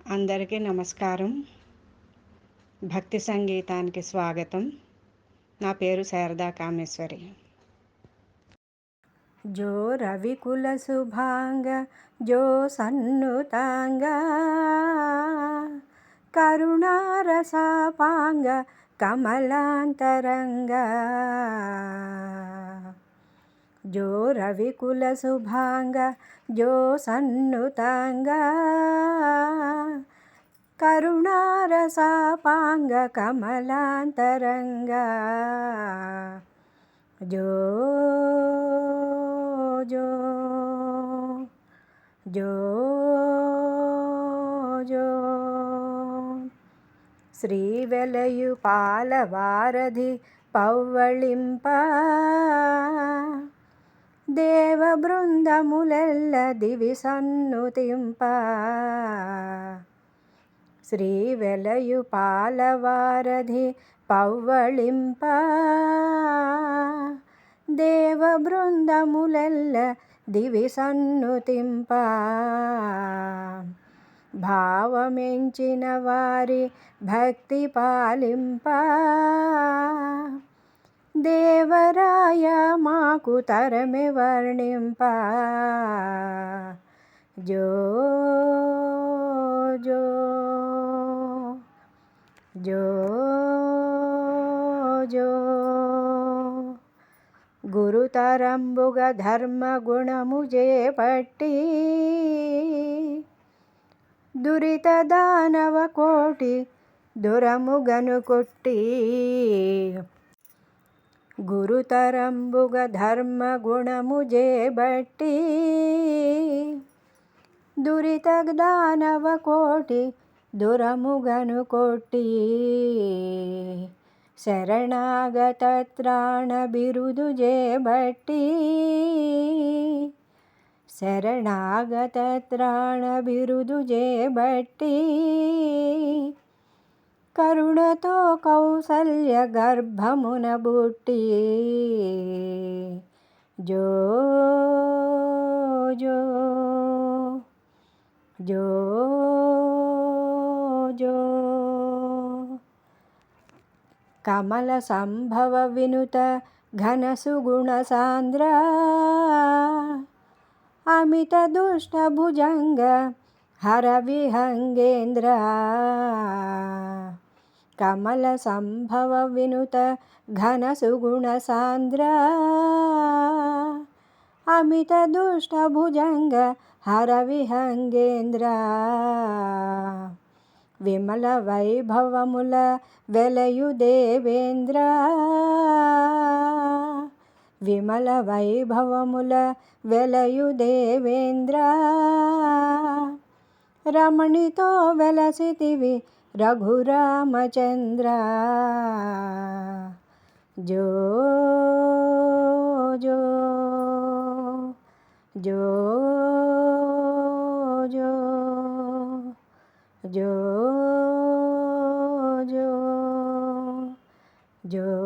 అందరికీ నమస్కారం. భక్తి సంగీతానికి స్వాగతం. నా పేరు శారదా కామేశ్వరి. జో రవికుల శుభాంగ జో సన్నుతాంగ కరుణారసాపాంగ కమలాంతరంగ. జో రవికుల శుభాంగ జో సన్నుతాంగ కరుణారసాపాంగ కమలాంతరంగ. జో జో జో జో శ్రీవెలయు పాలవారధి పవ్వళింప దేవ బృందములెల్ల దివి సన్నుతింప. శ్రీవెలయు పాలవారధి పవ్వళింప దేవ బృందములెల్ల దివి సన్నుతింప. భావమెంచిన వారి భక్తి పాలింప దేవరాయ మాకు తరమె వర్ణింప. జో జో జో జో గురుతరంబుగ ధర్మ గుణము చేపట్టి దురిత దానవ కోటి దురముగను కొట్టి. గురుతరంబుగ ధర్మ గుణము చేబట్టి దురిత దానవ కోటి దురముగను కొట్టి. శరణాగత త్రాణ బిరుదు చేబట్టి శరణాగత త్రాణ బిరుదు చేబట్టి కరుణతో కౌసల్య గర్భమున బుట్టి. జో జో జో జో కమల సంభవ వినుత ఘన సుగుణ సాంద్ర అమిత దుష్ట భుజంగ హర విహంగేంద్ర. కమల సంభవ వినుత ఘన సుగుణ సాంద్ర అమిత దుష్ట భుజంగ హర విహంగేంద్ర. విమల వైభవముల వెలయు దేవేంద్ర విమల వైభవముల వెలయు దేవేంద్ర. రమణితో వెలసితివి రఘురామచంద్ర. జో జో జో జో జో జో జో